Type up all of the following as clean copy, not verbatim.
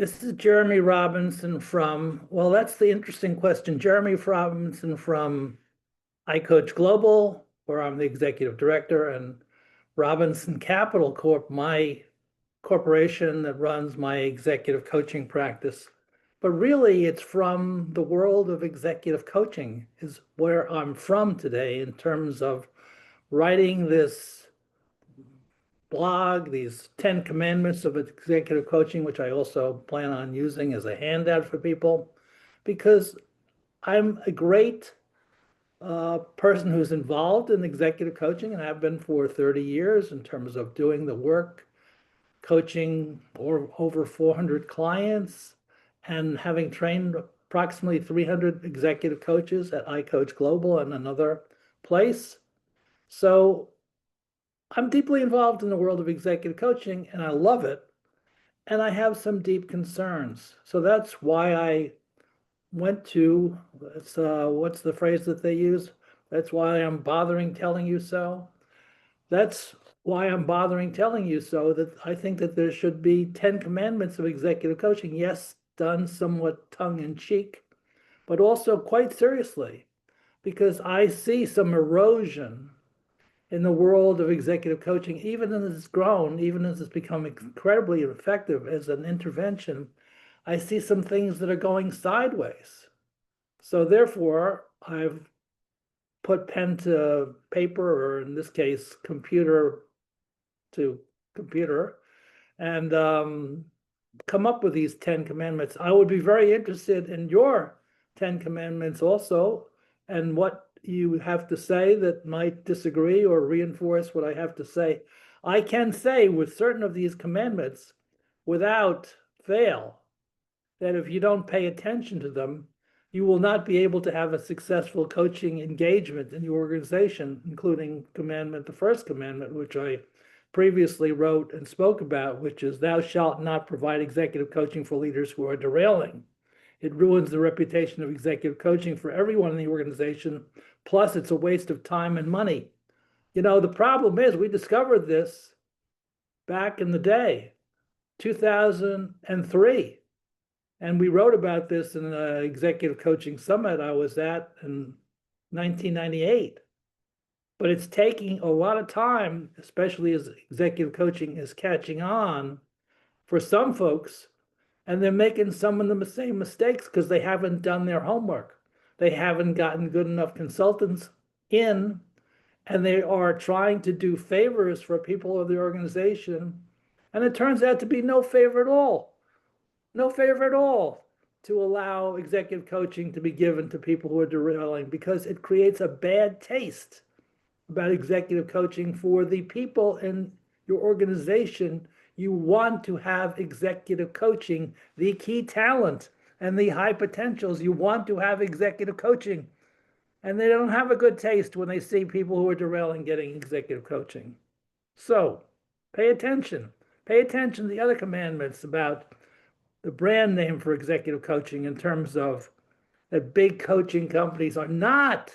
This is Jeremy Robinson well, that's the interesting question. Jeremy Robinson from iCoach Global, where I'm the executive director, and Robinson Capital Corp, my corporation that runs my executive coaching practice. But really, it's from the world of executive coaching is where I'm from today in terms of writing this blog, these 10 commandments of executive coaching, which I also plan on using as a handout for people, because I'm a great person who's involved in executive coaching and have been for 30 years in terms of doing the work, coaching over 400 clients, and having trained approximately 300 executive coaches at iCoach Global and another place. So I'm deeply involved in the world of executive coaching and I love it. And I have some deep concerns. So that's why I went to, what's the phrase that they use? That's why I'm bothering telling you so. That's why I'm bothering telling you so, that I think that there should be 10 commandments of executive coaching. Yes, done somewhat tongue in cheek, but also quite seriously, because I see some erosion in the world of executive coaching, even as it's grown, even as it's become incredibly effective as an intervention, I see some things that are going sideways. So therefore, I've put pen to paper, or in this case, computer to computer, and come up with these 10 commandments. I would be very interested in your 10 commandments also, and what you have to say that might disagree or reinforce what I have to say. I can say with certain of these commandments, without fail, that if you don't pay attention to them, you will not be able to have a successful coaching engagement in your organization, including the first commandment, which I previously wrote and spoke about, which is thou shalt not provide executive coaching for leaders who are derailing. It ruins the reputation of executive coaching for everyone in the organization. Plus, it's a waste of time and money. You know, the problem is we discovered this back in the day, 2003. And we wrote about this in an executive coaching summit I was at in 1998. But it's taking a lot of time, especially as executive coaching is catching on for some folks, and they're making some of the same mistakes because they haven't done their homework. They haven't gotten good enough consultants in, and they are trying to do favors for people of the organization. And it turns out to be no favor at all. No favor at all to allow executive coaching to be given to people who are derailing, because it creates a bad taste about executive coaching for the people in your organization. You want to have executive coaching, the key talent and the high potentials. You want to have executive coaching. And they don't have a good taste when they see people who are derailing getting executive coaching. So pay attention. Pay attention to the other commandments about the brand name for executive coaching, in terms of that big coaching companies are not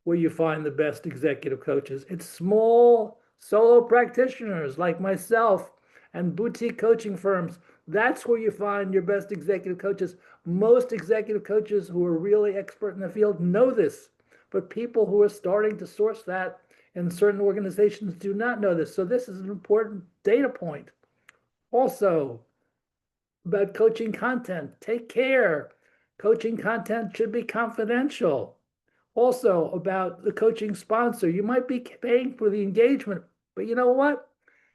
where you find the best executive coaches. It's small solo practitioners like myself and boutique coaching firms. That's where you find your best executive coaches. Most executive coaches who are really expert in the field know this, but people who are starting to source that in certain organizations do not know this. So this is an important data point. Also, about coaching content, take care. Coaching content should be confidential. Also, about the coaching sponsor, you might be paying for the engagement, but you know what?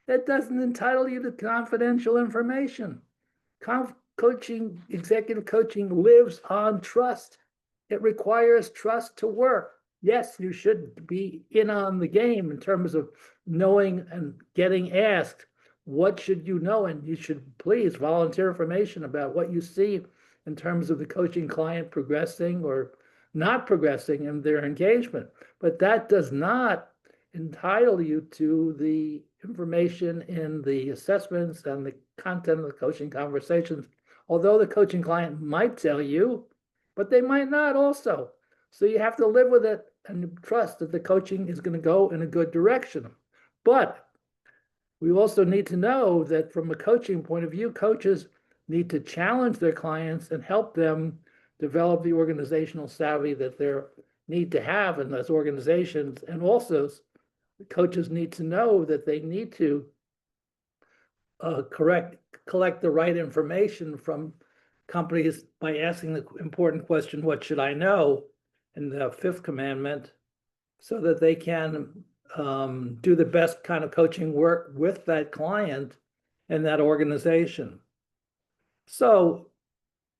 That doesn't entitle you to confidential information. Executive coaching lives on trust. It requires trust to work. Yes, you should be in on the game in terms of knowing and getting asked, what should you know? And you should please volunteer information about what you see in terms of the coaching client progressing or not progressing in their engagement. But that does not entitle you to the information in the assessments and the content of the coaching conversations, although the coaching client might tell you, but they might not also. So you have to live with it and trust that the coaching is going to go in a good direction. But we also need to know that from a coaching point of view, coaches need to challenge their clients and help them develop the organizational savvy that they need to have in those organizations. And also, coaches need to know that they need to collect the right information from companies by asking the important question, what should I know, in the fifth commandment, so that they can do the best kind of coaching work with that client and that organization. So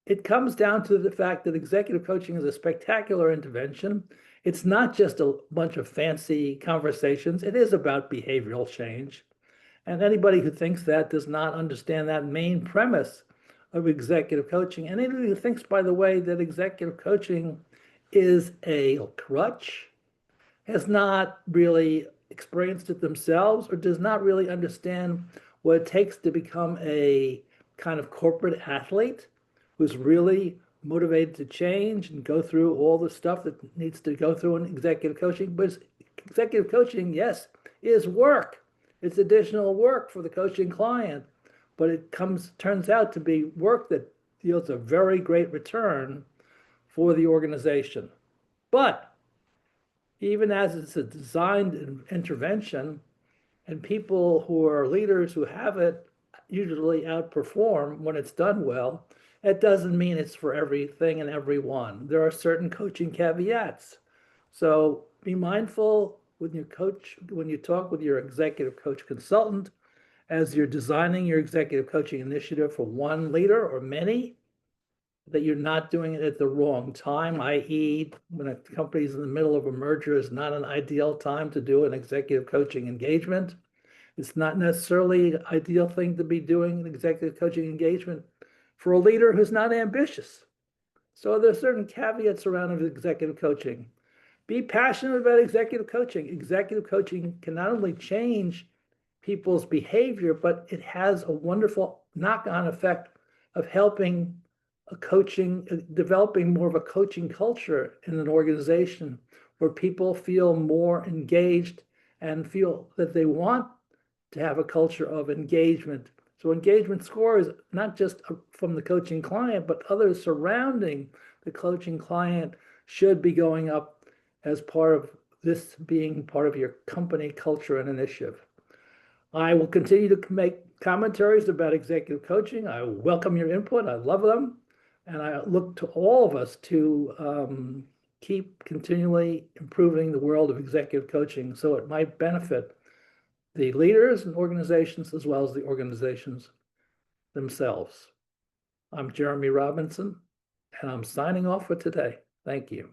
it comes down to the fact that executive coaching is a spectacular intervention. It's not just a bunch of fancy conversations. It is about behavioral change. And anybody who thinks that does not understand that main premise of executive coaching. And anybody who thinks, by the way, that executive coaching is a crutch has not really experienced it themselves or does not really understand what it takes to become a kind of corporate athlete who's really motivated to change and go through all the stuff that needs to go through in executive coaching. But executive coaching, yes, is work. It's additional work for the coaching client, but it turns out to be work that yields a very great return for the organization. But even as it's a designed intervention, and people who are leaders who have it usually outperform when it's done well, it doesn't mean it's for everything and everyone. There are certain coaching caveats. So be mindful when you talk with your executive coach consultant, as you're designing your executive coaching initiative for one leader or many, that you're not doing it at the wrong time, i.e., when a company's in the middle of a merger is not an ideal time to do an executive coaching engagement. It's not necessarily an ideal thing to be doing an executive coaching engagement for a leader who's not ambitious. So there's certain caveats around executive coaching. Be passionate about executive coaching. Executive coaching can not only change people's behavior, but it has a wonderful knock-on effect of helping developing more of a coaching culture in an organization where people feel more engaged and feel that they want to have a culture of engagement. So engagement scores, not just from the coaching client, but others surrounding the coaching client, should be going up as part of this being part of your company culture and initiative. I will continue to make commentaries about executive coaching. I welcome your input. I love them. And I look to all of us to keep continually improving the world of executive coaching so it might benefit the leaders and organizations as well as the organizations themselves. I'm Jeremy Robinson, and I'm signing off for today. Thank you.